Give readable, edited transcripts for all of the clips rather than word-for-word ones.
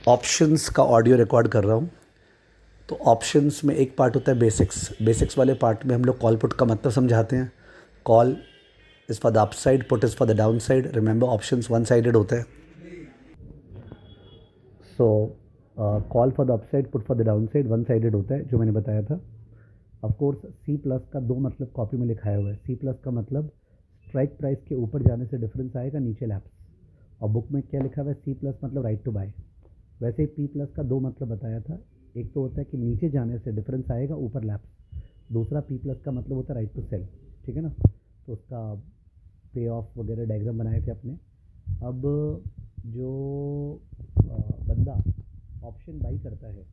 Options का audio record कर रहा हूँ। तो ऑप्शंस में एक पार्ट होता है बेसिक्स वाले पार्ट में हम लोग कॉल पुट का मतलब समझाते हैं। Call is for the upside, put is for the down side. Remember options one sided होते हैं। So call for the upside, put for the down side one sided होता है, जो मैंने बताया था। ऑफ कोर्स सी प्लस का दो मतलब कॉपी में लिखाया हुआ है। सी प्लस का मतलब स्ट्राइक प्राइस के ऊपर जाने से डिफरेंस आएगा, नीचे लैप्स। और बुक में क्या लिखा हुआ है? सी प्लस मतलब राइट टू बाय। वैसे ही पी प्लस का दो मतलब बताया था। एक तो होता है कि नीचे जाने से डिफरेंस आएगा, ऊपर लैप्स। दूसरा पी प्लस का मतलब होता है राइट टू सेल। ठीक है ना? तो उसका पे ऑफ वगैरह डायग्राम बनाए थे अपने। अब जो बंदा ऑप्शन बाई करता है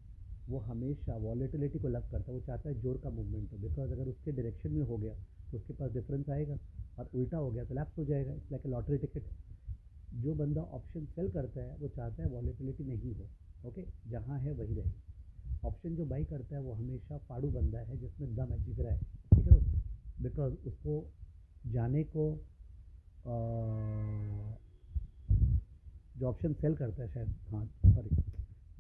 वो हमेशा वॉलेटिलिटी को लव करता है। वो चाहता है जोर का मूवमेंट हो, बिकॉज अगर उसके डायरेक्शन में हो गया तो उसके पास डिफरेंस आएगा, और उल्टा हो गया तो लैप्स हो जाएगा। It's like a lottery ticket. जो बंदा ऑप्शन सेल करता है वो चाहता है वॉलेटिलिटी नहीं हो, ओके, जहाँ है वही रहे। ऑप्शन जो बाई करता है वो हमेशा फाड़ू बंदा है, जिसमें दम है, जिगरा है। ठीक है? बिकॉज उसको जाने को जो ऑप्शन सेल करता है, शायद, हाँ सॉरी,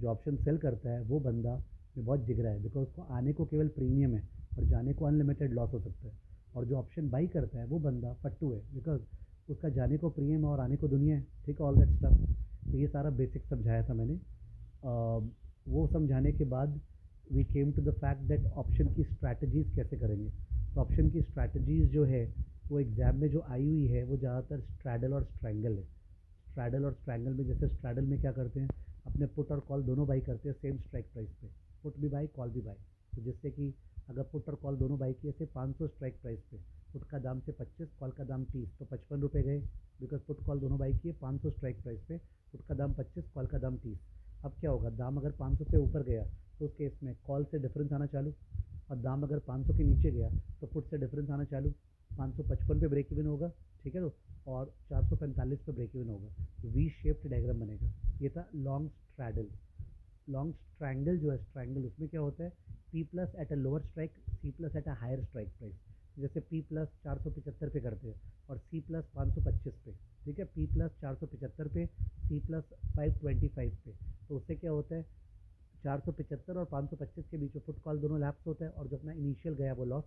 जो ऑप्शन सेल करता है वो बंदा में बहुत जिगरा है, बिकॉज उसको आने को केवल प्रीमियम है और जाने को अनलिमिटेड लॉस हो सकता है। और जो ऑप्शन बाई करता है वो बंदा फट्टू है, बिकॉज उसका जाने को प्रीमियम है और आने को दुनिया है। ठीक है? All that stuff. तो ये सारा बेसिक समझाया था मैंने। वो समझाने के बाद we came to the fact that option की स्ट्रैटेजीज़ कैसे करेंगे। तो ऑप्शन की स्ट्रैटेजीज़ जो है वो एग्ज़ाम में जो आई हुई है वो ज़्यादातर स्ट्रैडल और स्ट्रैंगल है। स्ट्रैडल और स्ट्रैंगल में, जैसे स्ट्रैडल में क्या करते हैं, अपने पुट और कॉल दोनों बाई करते हैं सेम स्ट्राइक प्राइस पे। पुट भी बाई, कॉल भी बाई। तो जिससे कि अगर पुट और कॉल दोनों बाई किए थे 500 स्ट्राइक प्राइस पे, पुट का दाम से 25, कॉल का दाम 30, तो 55 रुपये गए। बिकॉज पुट कॉल दोनों बाई किए 500 स्ट्राइक प्राइस पे, पुट का दाम 25, कॉल का दाम 30। अब क्या होगा? दाम अगर 500 से ऊपर गया तो उस केस में कॉल से डिफरेंस आना चालू, और दाम अगर 500 के नीचे गया तो पुट से डिफरेंस आना चालू। 555 पे ब्रेक इवन होगा, ठीक है, और 445 पे ब्रेक इवन होगा। वी शेप्ड डायग्राम बनेगा। ये था लॉन्ग स्ट्रैडल। लॉन्ग स्ट्रैंगल जो है, स्ट्रैंगल, उसमें क्या होता है? P plus at a lower strike, C plus at a higher strike price. जैसे पी प्लस 475 पे करते हैं और सी प्लस 525 पे। ठीक है? पी प्लस 475 पे, सी प्लस 525 पे। तो उससे क्या होता है? 475 और 525 के बीच में पुट कॉल दोनों लैप्स होता है, और जो अपना इनिशियल गया वो लॉस।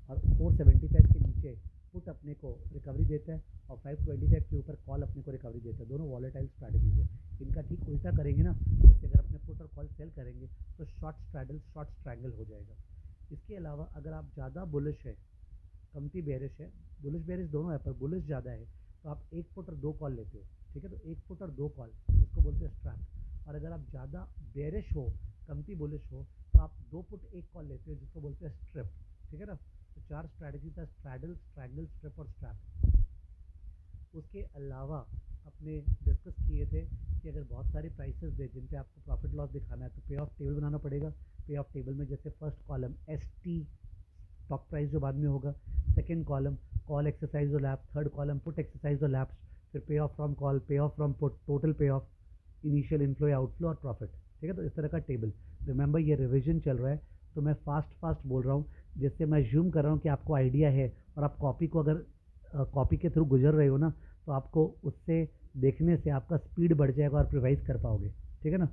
और 475 के नीचे पुट अपने को रिकवरी देता है, और 525 के ऊपर कॉल अपने को रिकवरी देता है। दोनों वॉलेटाइल स्ट्रैटेजीज है। इनका ठीक उल्टा करेंगे ना, जैसे अगर अपने पुट और कॉल सेल करेंगे तो शॉर्ट स्ट्रैडल, शॉर्ट स्ट्रैंगल हो जाएगा। इसके अलावा अगर आप ज़्यादा बुलिश है, कमती बेरिश है, बुलिश बेरिश दोनों है पर बुलिश ज़्यादा है, तो आप एक पुट और दो कॉल लेते हो। ठीक है? तो एक पुट और दो कॉल, इसको बोलते हैं स्ट्रैप। और अगर आप ज़्यादा बेरिश हो, कमती बुलिश हो, तो आप दो पुट एक कॉल लेते हो, जिसको बोलते हैं स्ट्रिप। ठीक है ना? तो चार स्ट्रैटेजी था: स्ट्रैडल, स्ट्रैंगल, स्ट्रिप और स्ट्रैप। उसके अलावा अपने डिस्कस किए थे कि अगर बहुत सारी प्राइसेस दे जिन पे आपको प्रॉफिट लॉस दिखाना है तो पे ऑफ टेबल बनाना पड़ेगा। पे ऑफ टेबल में जैसे first column S T, stock price जो बाद में होगा, सेकंड कॉलम कॉल एक्सरसाइज और lapse, third column put exercise और लैप्स, फिर पे ऑफ फ्रॉम कॉल, पे ऑफ फ्रॉम पुट, टोटल पे ऑफ, इनिशियल इनफ्लो या आउटफ्लो और प्रॉफिट। ठीक है? तो इस तरह का टेबल। रिमेंबर ये रिविजन चल रहा है तो मैं फास्ट बोल रहा हूँ, जिससे मैं जूम कर रहा हूँ कि आपको आइडिया है, और आप कॉपी को अगर कॉपी के थ्रू गुजर रहे हो ना, तो आपको उससे देखने से आपका स्पीड बढ़ जाएगा और रिवाइज कर पाओगे। ठीक है ना?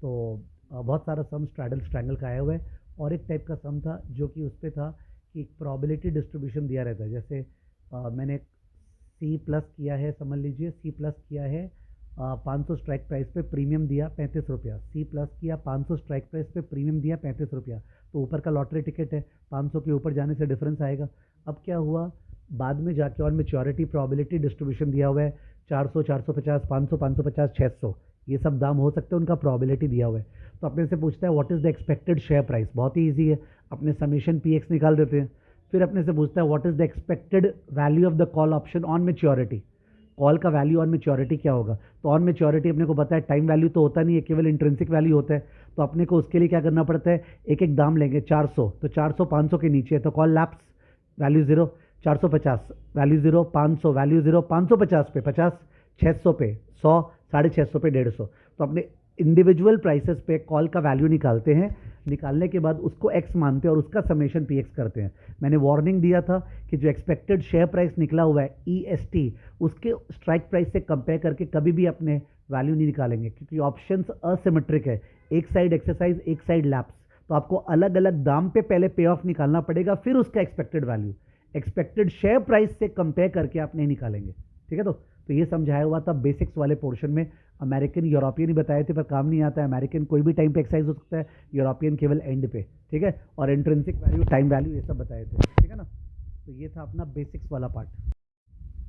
तो बहुत सारा सम स्ट्रैडल स्ट्रैंगल का आया हुआ है। और एक टाइप का सम था जो कि उस पर था कि प्रोबेबिलिटी डिस्ट्रीब्यूशन दिया रहता है। जैसे मैंने सी प्लस किया है, समझ लीजिए सी प्लस किया है 500 स्ट्राइक प्राइस पे, प्रीमियम दिया 35 रुपया। सी प्लस किया 500 स्ट्राइक प्राइस पे, प्रीमियम दिया 35 रुपया। तो ऊपर का लॉटरी टिकट है, 500 के ऊपर जाने से डिफरेंस आएगा। अब क्या हुआ? बाद में जाके और मेच्योरिटी प्रोबेबिलिटी डिस्ट्रीब्यूशन दिया हुआ है, 400, 450, 500, 550, 600, ये सब दाम हो सकते हैं, उनका प्रोबेबिलिटी दिया हुआ है। तो अपने से पूछता है what is the expected share price. बहुत ही ईजी है, अपने समीशन पी एक्स निकाल देते हैं। फिर अपने से पूछता है what is the expected value of the call option on maturity. Call का वैल्यू ऑन मेच्योरिटी क्या होगा? तो ऑन मेच्योरिटी अपने को पता है टाइम वैल्यू तो होता नहीं है, केवल इंट्रिंसिक वैल्यू होता है। तो अपने को उसके लिए क्या करना पड़ता है? एक एक दाम लेंगे। 400, तो 400 500 के नीचे है तो call lapse, value zero. 450 value zero, 500 value zero, 550 पे 50, 600 पे 100, 650 पे 150। तो अपने इंडिविजुअल प्राइसेस पे कॉल का वैल्यू निकालते हैं। निकालने के बाद उसको एक्स मानते हैं और उसका समेशन पी एक्स करते हैं। मैंने वार्निंग दिया था कि जो एक्सपेक्टेड शेयर प्राइस निकला हुआ है ई एस टी, उसके स्ट्राइक प्राइस से कंपेयर करके कभी भी अपने वैल्यू नहीं निकालेंगे, क्योंकि ऑप्शंस असिमेट्रिक है, एक साइड एक्सरसाइज एक साइड लैप्स, तो आपको अलग अलग दाम पे पहले पे ऑफ निकालना पड़ेगा, फिर उसका expected value expected share price से कंपेयर करके आप नहीं निकालेंगे। ठीक है, तो ये समझाया हुआ था बेसिक्स वाले पोर्शन में। अमेरिकन यूरोपियन ही बताए थे, पर काम नहीं आता है। अमेरिकन कोई भी टाइम पे एक्सरसाइज हो सकता है, यूरोपियन केवल एंड पे। ठीक है, और इंट्रिंसिक वैल्यू, टाइम वैल्यू, ये सब बताए थे। ठीक है ना, तो ये था अपना बेसिक्स वाला पार्ट।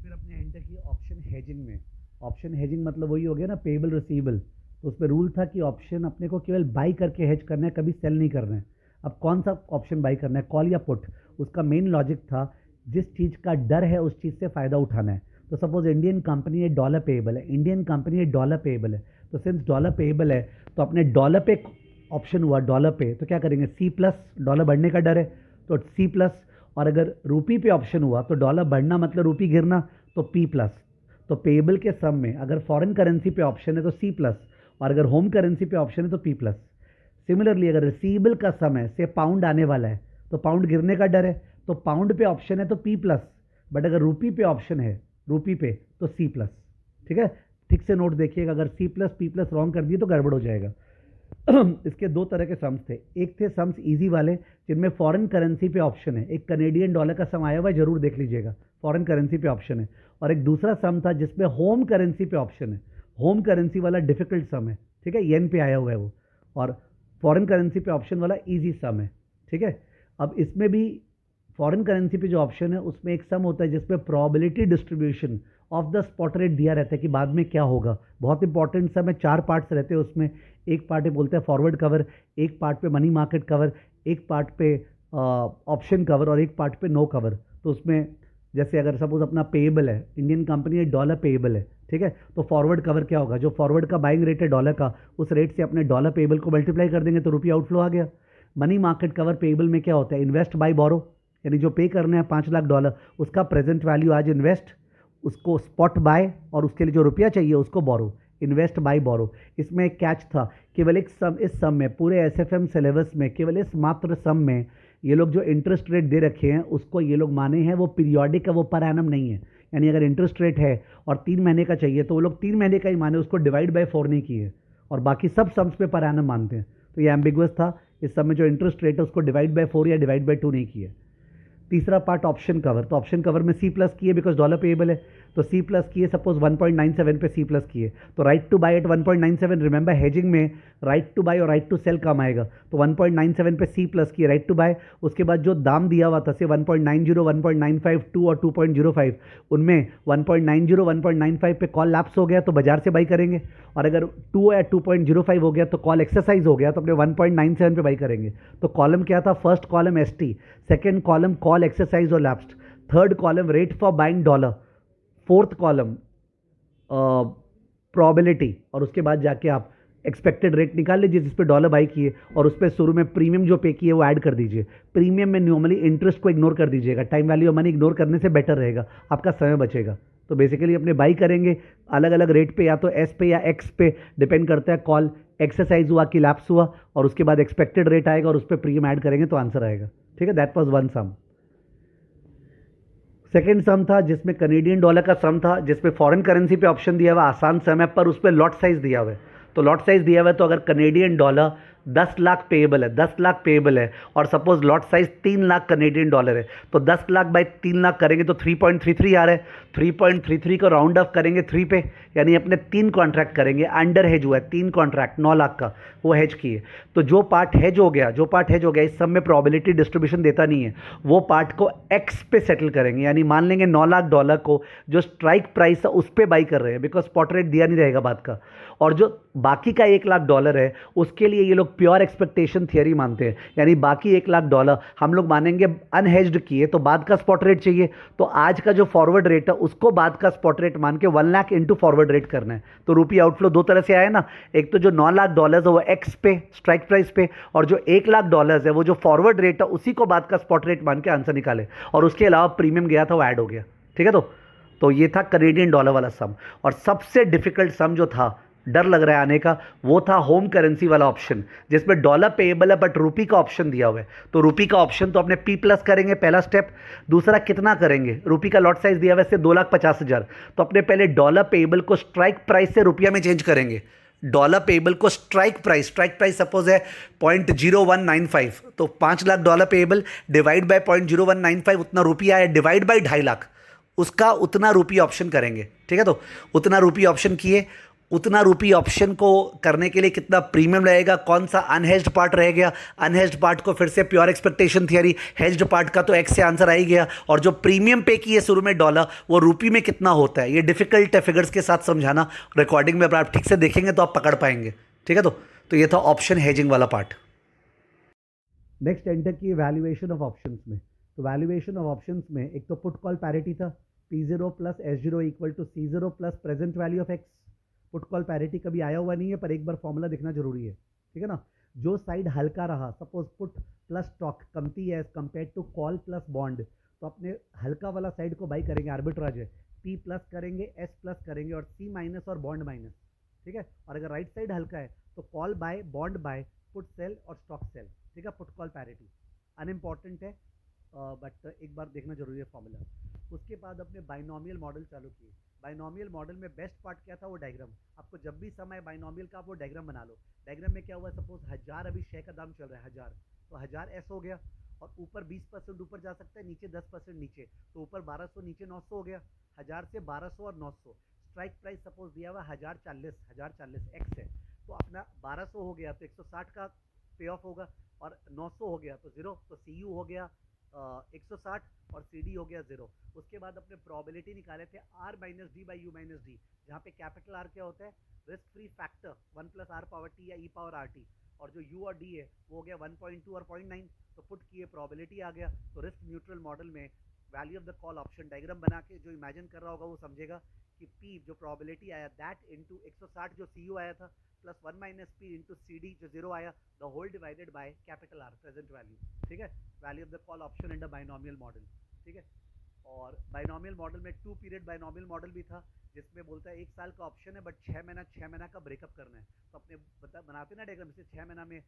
फिर अपने एंटर किए ऑप्शन हेजिंग में। ऑप्शन हेजिंग मतलब वही हो गया ना, पेबल रिसीवेबल। तो उसमें रूल था कि ऑप्शन अपने को केवल बाई करके हेज करना है, कभी सेल नहीं करना है। अब कौन सा ऑप्शन बाई करना है, कॉल या पुट? उसका मेन लॉजिक था जिस चीज़ का डर है उस चीज़ से फ़ायदा उठाना है। तो सपोज इंडियन कंपनी है, डॉलर पेएबल है, इंडियन कंपनी है, डॉलर पेएबल है, तो सिंस डॉलर पेएबल है तो अपने डॉलर पे ऑप्शन हुआ डॉलर पे, तो क्या करेंगे, सी प्लस, डॉलर बढ़ने का डर है तो सी प्लस। और अगर रूपी पे ऑप्शन हुआ तो डॉलर बढ़ना मतलब रूपी गिरना, तो पी प्लस। तो पेएबल के सम में अगर फॉरेन करेंसी पे ऑप्शन है तो सी प्लस, और अगर होम करेंसी पे ऑप्शन है तो पी प्लस। सिमिलरली अगर रिसीवेबल का सम है, से पाउंड आने वाला है तो पाउंड गिरने का डर है, तो पाउंड पे ऑप्शन है तो पी प्लस, बट अगर रूपी पे ऑप्शन है, रूपी पे, तो सी प्लस। ठीक है, ठीक से नोट देखिएगा, अगर C plus P plus wrong कर दिए तो गड़बड़ हो जाएगा। इसके दो तरह के सम्स थे, एक थे सम्स इजी वाले जिनमें फॉरेन करेंसी पे ऑप्शन है, एक कनेडियन डॉलर का सम आया हुआ है, जरूर देख लीजिएगा, फॉरेन करेंसी पे ऑप्शन है। और एक दूसरा सम था जिसमें होम करेंसी पे ऑप्शन है, होम करेंसी वाला डिफिकल्ट सम है। ठीक है, येन पे आया हुआ है वो, और फॉरेन करेंसी पे ऑप्शन वाला इजी सम है। ठीक है, अब इसमें भी फॉरेन करेंसी पे जो ऑप्शन है उसमें एक सम होता है जिसमें probability distribution of the spot rate दिया रहता है कि बाद में क्या होगा। बहुत इंपॉर्टेंट सम है, 4 पार्ट्स रहते हैं उसमें। एक पार्ट पे बोलते हैं फॉरवर्ड कवर, एक पार्ट पे मनी मार्केट कवर, एक पार्ट पे ऑप्शन कवर, और एक पार्ट पे नो कवर। तो उसमें जैसे अगर सपोज अपना पेएबल है, इंडियन कंपनी है, डॉलर पेएबल है, ठीक है, तो फॉरवर्ड कवर क्या होगा, जो फॉरवर्ड का बाइंग रेट है डॉलर का, उस रेट से अपने डॉलर पेएबल को मल्टीप्लाई कर देंगे तो रुपया आउटफ्लो आ गया। मनी मार्केट कवर पेएबल में क्या होता है, इन्वेस्ट बाय बोरो, यानी जो पे करना है $5 लाख, उसका प्रेजेंट वैल्यू आज इन्वेस्ट, उसको स्पॉट बाय, और उसके लिए जो रुपया चाहिए उसको बोरो, इन्वेस्ट बाय बोरो। इसमें एक कैच था, केवल एक सम, इस सम में पूरे एसएफएम सिलेबस में केवल इस मात्र सम में ये लोग जो इंटरेस्ट रेट दे रखे हैं उसको ये लोग माने हैं वो पीरियोडिक है, वो पर एनम नहीं है। यानी अगर इंटरेस्ट रेट है और 3 महीने का चाहिए तो वो लोग 3 महीने का ही माने, उसको डिवाइड बाय 4 नहीं किए, और बाकी सब सम्स पे पर एनम मानते हैं। तो ये एम्बिगुअस था, इस सम में जो इंटरेस्ट रेट है उसको डिवाइड बाय 4 या डिवाइड बाय 2 नहीं किए। तीसरा पार्ट ऑप्शन कवर, तो ऑप्शन कवर में सी प्लस किए बिकॉज डॉलर पेएबल है, तो सी प्लस किए, सपोज 1.97 पे सी प्लस किए, तो right to buy at 1.97। Remember hedging में राइट टू बाय और राइट टू सेल काम आएगा, तो 1.97 पे सी प्लस किए, राइट टू बाय। उसके बाद जो दाम दिया हुआ था से 1.90, 1.95, 2 और 2.05, उनमें 1.90, 1.95 पे कॉल लैप्स हो गया तो बाजार से बाई करेंगे, और अगर 2 या 2.05 हो गया तो कॉल एक्सरसाइज हो गया तो अपने 1.97 पे बाई करेंगे। तो कॉलम क्या था, first column ST, second column call exercise और lapsed, third column rate for buying dollar, fourth column probability, और उसके बाद जाके आप एक्सपेक्टेड रेट निकाल लीजिए जिस पे डॉलर बाई किए, और उस पर शुरू में प्रीमियम जो पे किए वो ऐड कर दीजिए। प्रीमियम में नॉर्मली इंटरेस्ट को इग्नोर कर दीजिएगा, time value of money ignore करने से बेटर रहेगा, आपका समय बचेगा। तो बेसिकली अपने बाई करेंगे अलग अलग रेट पे, या तो एस पे या एक्स पे, डिपेंड करता है, कॉल एक्सरसाइज हुआ कि लैप्स हुआ, और उसके बाद एक्सपेक्टेड रेट आएगा और उस पर प्रीमियम ऐड करेंगे तो आंसर आएगा। ठीक है, that was one sum. Second sum था जिसमें कनेडियन डॉलर का सम था, जिसमें फॉरेन करेंसी पे ऑप्शन दिया हुआ, आसान सम है, पर उस पर लॉट साइज दिया हुआ है। तो लॉट साइज दिया हुआ है, तो अगर कनेडियन डॉलर 10 लाख पेएबल है, 10 लाख पेएबल है, और suppose lot size 3 lakh Canadian dollar है, तो 10 लाख बाई 3 लाख करेंगे तो 3.33 आ रहा है। 3.33 को राउंड ऑफ करेंगे 3 पे, यानी अपने 3 कॉन्ट्रैक्ट करेंगे, अंडर हेज हुआ है 3 कॉन्ट्रैक्ट 9 लाख का, वो हेज किए। तो जो पार्ट हेज हो गया, जो पार्ट हेज हो गया, इस सब में प्रोबेबिलिटी डिस्ट्रीब्यूशन देता नहीं है, वो पार्ट को एक्स पे सेटल करेंगे, यानी मान लेंगे $9 लाख को जो स्ट्राइक प्राइस है उस पर बाई कर रहे हैं, बिकॉज स्पॉट रेट दिया नहीं रहेगा बाद का। और जो बाकी का $1 लाख है उसके लिए ये लोग प्योर एक्सपेक्टेशन थियरी मानते हैं, यानी बाकी $1 लाख हम लोग मानेंगे अनहेज्ड किए, तो बाद का स्पॉट रेट चाहिए, तो आज का जो फॉरवर्ड रेट है उसको बाद का स्पॉट रेट मान के 1 लाख इंटू फॉरवर्ड रेट करना है। तो रुपी आउटफ्लो दो तरह से आया ना, एक तो जो $9 लाख है वो एक्स पे स्ट्राइक प्राइस पे, और जो $1 लाख है वो जो फॉरवर्ड रेट है उसी को बाद का स्पॉट रेट मान के आंसर निकाले, और उसके अलावा प्रीमियम गया था वो ऐड हो गया। ठीक है, तो ये था कनेडियन डॉलर वाला सम। और सबसे डिफिकल्ट सम जो था डर लग रहा है आने का, वो था होम करेंसी वाला ऑप्शन जिसमें डॉलर पेएबल है बट रुपी का ऑप्शन दिया हुआ है। तो रुपी का ऑप्शन तो अपने पी प्लस करेंगे पहला स्टेप। दूसरा कितना करेंगे, रुपी का लॉट साइज दिया हुआ है इससे 2,50,000, तो अपने पहले डॉलर पेएबल को स्ट्राइक प्राइस से रुपया में चेंज करेंगे। डॉलर पेएबल को स्ट्राइक प्राइस सपोज है 0.0195, तो 5 lakh dollar payable divide by 0.0195 उतना रुपया है, डिवाइड बाय 2.5 लाख, उसका उतना रुपी ऑप्शन करेंगे। ठीक है, तो उतना रुपी ऑप्शन किए। उतना रुपी ऑप्शन को करने के लिए कितना प्रीमियम लगेगा, कौन सा अनहेज्ड पार्ट रह गया, अनहेज्ड पार्ट को फिर से pure expectation theory, hedged part का तो एक्स से आंसर आ ही गया, और जो प्रीमियम पे किए शुरू में डॉलर वो रुपी में कितना होता है। ये डिफिकल्ट है फिगर्स के साथ समझाना, रिकॉर्डिंग में अगर आप ठीक से देखेंगे तो आप पकड़ पाएंगे। ठीक है, तो ये था ऑप्शन हेजिंग वाला पार्ट। नेक्स्ट एंटर की वैल्यूएशन ऑफ ऑप्शंस में। तो वैल्यूएशन ऑफ ऑप्शंस में एक तो पुट कॉल पैरिटी था, P0 plus S0 equal to C0 plus present value of X. Put call parity कभी आया हुआ नहीं है पर एक बार फॉर्मूला देखना जरूरी है। ठीक है ना, जो साइड हल्का रहा, सपोज पुट प्लस स्टॉक कमती है as compare to call plus bond, तो अपने हल्का वाला साइड को बाई करेंगे, आर्बिट्राज है, P प्लस करेंगे, S प्लस करेंगे और C माइनस और बॉन्ड माइनस। ठीक है, और अगर राइट साइड हल्का है तो call buy, bond buy, put sell और स्टॉक सेल। ठीक है, पुट कॉल पैरिटी अनइम्पॉर्टेंट है बट एक बार देखना जरूरी है फॉर्मूला। उसके बाद अपने बाइनोमियल मॉडल चालू किए। बाइनोमियल मॉडल में बेस्ट पार्ट क्या था, वो डायग्राम। आपको जब भी समय बाइनोमियल का आप वो डायग्राम बना लो। डायग्राम में क्या हुआ, सपोज 1000 अभी शेयर का दाम चल रहा है 1000, तो 1000 एस हो गया और ऊपर 20% ऊपर जा सकता है, नीचे 10% नीचे, तो ऊपर 1200 नीचे 900 हो गया। 1000 से 1200 और 900 स्ट्राइक प्राइस सपोज दिया हुआ 1040 एक्स है, तो अपना 1200 हो गया तो 160 का पे ऑफ होगा और 900 हो गया तो 0, तो सी यू हो गया 160 और सी डी हो गया 0। उसके बाद अपने प्रोबेबिलिटी निकाले थे R minus D by U minus D, जहाँ पे कैपिटल आर क्या होता है, risk free factor 1 plus R power T या ई पावर आर टी, और जो यू और डी है वो हो गया 1.2 और 0.9, तो पुट किए प्रोबेबिलिटी आ गया। तो रिस्क न्यूट्रल मॉडल में value of the call option diagram बना के जो इमेजिन कर रहा होगा वो समझेगा कि पी जो प्रोबेबिलिटी आया दैट इनटू 160 जो सी यू आया था plus 1 minus P into C D जो 0 आया, the whole divided by capital R present value. ठीक है, value of the call option in the binomial model. ठीक है, और बाइनोमियल मॉडल में 2 पीरियड बाइनोमियल मॉडल भी था जिसमें बोलता है 1 साल का ऑप्शन है बट 6 महीना का ब्रेकअप करना है। तो अपने बनाते ना डायग्राम से 6 महीना में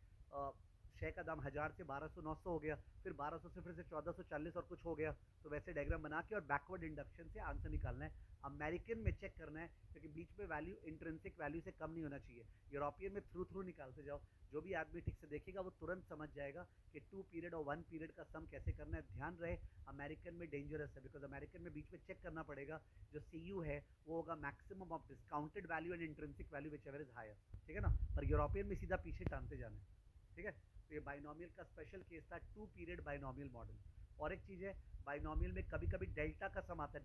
शेयर का दाम 1000 से 1200 900 हो गया, फिर 1200 से फिर से 1440 और कुछ हो गया, तो वैसे डायग्राम बना के और बैकवर्ड इंडक्शन से आंसर निकालना है। अमेरिकन में चेक करना है क्योंकि बीच में वैल्यू इंट्रिंसिक वैल्यू से कम नहीं होना चाहिए। यूरोपियन में थ्रू निकालते जाओ, जो भी आदमी ठीक से देखेगा वो तुरंत समझ जाएगा कि 2 पीरियड और 1 पीरियड का सम कैसे करना है। ध्यान रहे अमेरिकन में डेंजरस है बिकॉज अमेरिकन में बीच में चेक करना पड़ेगा, जो सी यू है वो होगा maximum of discounted value and intrinsic value which ever is higher. ठीक है ना, पर यूरोपियन में सीधा पीछे टानते जाना है। ठीक है, तो ये बाइनोमियल का स्पेशल केस था 2 पीरियड बाइनोमियल मॉडल। और एक चीज़ है बाइनोमियल में कभी कभी डेल्टा का सम आता है।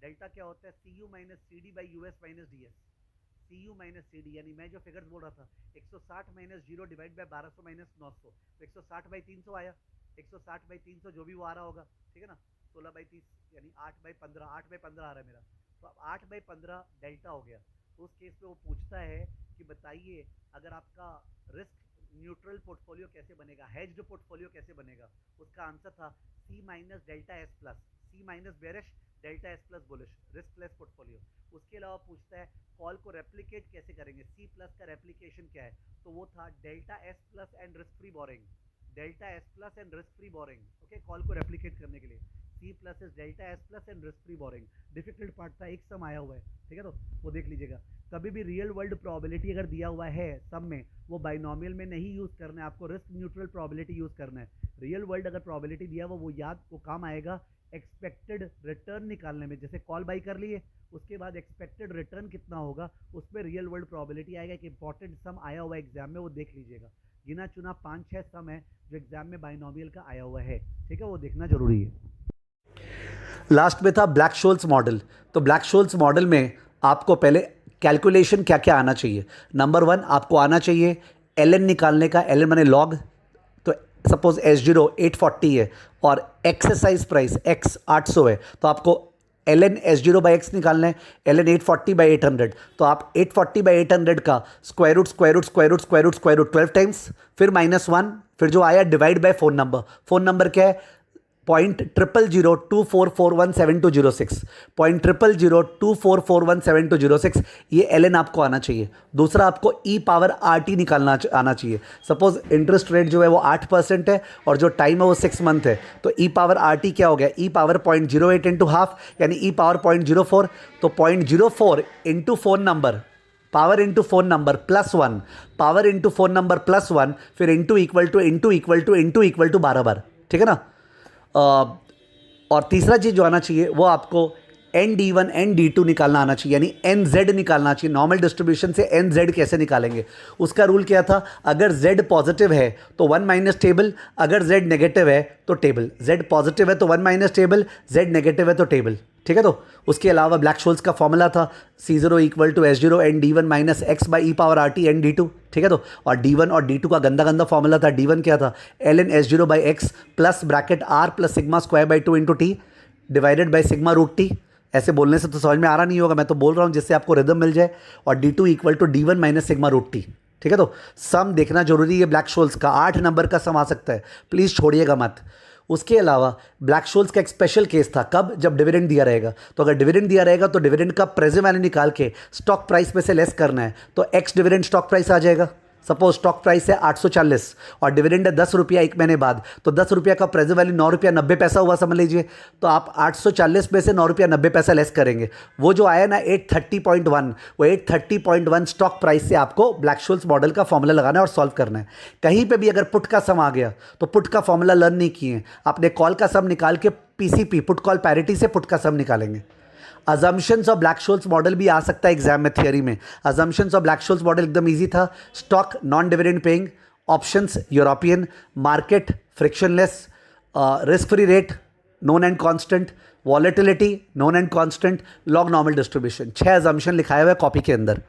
डेल्टा क्या होता है, C U minus C D by U S minus D S, C U minus C D, यानी मैं जो फिगर्स बोल रहा था 160 माइनस 0 डिवाइड बाई 1200 माइनस 900, तो 160 बाई 300 आया, 160 बाई 300 जो भी वो आ रहा होगा। ठीक है ना, 16 बाई 30 यानी 8 बाई 15 आ रहा है मेरा, तो अब 8 बाई 15 डेल्टा हो गया। तो उस केस में वो पूछता है कि बताइए अगर आपका रिस्क न्यूट्रल पोर्टफोलियो कैसे बनेगा, हेज्ड पोर्टफोलियो कैसे बनेगा। उसका आंसर था C minus delta S plus, C minus bearish delta S plus bullish, risk less portfolio. उसके अलावा पूछता है कॉल को रेप्लिकेट कैसे करेंगे, सी प्लस का रेप्लिकेशन क्या है, तो वो था delta S plus and risk free borrowing, delta S plus and risk free borrowing. Okay, call को रेप्लिकेट करने के लिए C plus is delta S plus and risk free borrowing. Difficult part था, एक सम आया हुआ है। ठीक है, तो वो देख लीजिएगा। कभी भी रियल वर्ल्ड प्रोबेबिलिटी अगर दिया हुआ है सम में, वो बाइनोमियल में नहीं यूज़ करना है, आपको रिस्क न्यूट्रल प्रोबेबिलिटी यूज़ करना है। रियल वर्ल्ड अगर प्रोबेबिलिटी दिया हुआ वो याद वो काम आएगा एक्सपेक्टेड रिटर्न निकालने में। जैसे कॉल बाई कर लिए, उसके बाद एक्सपेक्टेड रिटर्न कितना होगा, उसमें रियल वर्ल्ड प्रोबेबिलिटी आएगा। एक इंपॉर्टेंट सम आया हुआ एग्जाम में, वो देख लीजिएगा। गिना चुना 5-6 सम है जो एग्जाम में बाइनोमियल का आया हुआ है। ठीक है, वो देखना जरूरी है। लास्ट में था ब्लैक शोल्स मॉडल। तो ब्लैक शोल्स मॉडल में आपको पहले कैलकुलेशन क्या क्या आना चाहिए। नंबर 1 आपको आना चाहिए एल एन निकालने का, एल एन माने लॉग। तो सपोज S0 840 है और एक्सरसाइज प्राइस X 800 है, तो आपको L N S0 by x निकालना है। एल एन 840 बाई 800, तो आप 840 बाई 800 का स्क्वायर रूट 12 टाइम्स, फिर -1, फिर जो आया divide by phone number. Phone number क्या है, 0.00024417206, 0.00024417206, ये एल आपको आना चाहिए। दूसरा, आपको ई पावर आर टी निकालना आना चाहिए। सपोज इंटरेस्ट रेट जो है वो 8% है और जो टाइम है वो 6 मंथ है, तो ई पावर आर टी क्या हो गया, ई पावर 0.08 इंटू हाफ यानी ई पावर 0.04। तो 0.04 into phone number, power into phone number +1, power into phone number +1, फिर into equal to into equal to into equal to 12 बार, ठीक है ना। और तीसरा चीज़ जो आना चाहिए वो आपको ND1 ND2 निकालना आना चाहिए, यानी NZ निकालना चाहिए। नॉर्मल डिस्ट्रीब्यूशन से NZ कैसे निकालेंगे, उसका रूल क्या था, अगर Z पॉजिटिव है तो 1 माइनस टेबल, अगर Z नेगेटिव है तो टेबल। Z पॉजिटिव है तो 1 माइनस टेबल, Z नेगेटिव है तो टेबल, ठीक है। तो उसके अलावा ब्लैक शोल्स का फॉर्मूला था C0 equal to S0 ND1 minus X by e power RT ND2, ठीक है। तो और D1 और D2 का गंदा गंदा फॉर्मूला था। D1 क्या था, ln S0 by X plus bracket R plus sigma square by 2 into T divided by sigma root T. ऐसे बोलने से तो समझ में आ रहा नहीं होगा, मैं तो बोल रहा हूँ जिससे आपको रिदम मिल जाए। और D2 equal to D1 minus sigma root T, ठीक है। तो सम देखना जरूरी है ब्लैक शोल्स का, 8 नंबर का सम आ सकता है, प्लीज़ छोड़िएगा मत। उसके अलावा ब्लैक शोल्स का एक स्पेशल केस था, कब, जब डिविडेंड दिया रहेगा। तो अगर डिविडेंड दिया रहेगा तो डिविडेंड का प्रेजेंट वैल्यू निकाल के स्टॉक प्राइस में से लेस करना है, तो एक्स डिविडेंड स्टॉक प्राइस आ जाएगा। सपोज स्टॉक प्राइस है 840 और डिविडेंड है 10 रुपया 1 महीने बाद, तो 10 रुपया का प्रेजेंट वैल्यू 9 रुपया 90 पैसा हुआ समझ लीजिए। तो आप 840 में से 9 रुपया 90 पैसा लेस करेंगे, वो जो आया ना 830.1, वो 830.1 स्टॉक प्राइस से आपको ब्लैक शोल्स मॉडल का फॉर्मूला लगाना है और सॉल्व करना है। कहीं पे भी अगर पुट का सम आ गया तो पुट का फॉर्मूला लर्न नहीं किए, आपने कॉल का सम निकाल के PCP पुट कॉल पैरिटी से पुट का सम निकालेंगे। Assumptions of Black Scholes model भी आ सकता है एग्जाम में, थियरी में। Assumptions of Black Scholes model एकदम इजी था। Stock non dividend paying, options European, market frictionless, risk free rate known and constant, volatility known and constant, log normal distribution. 6 assumption लिखाया हुआ है कॉपी के अंदर।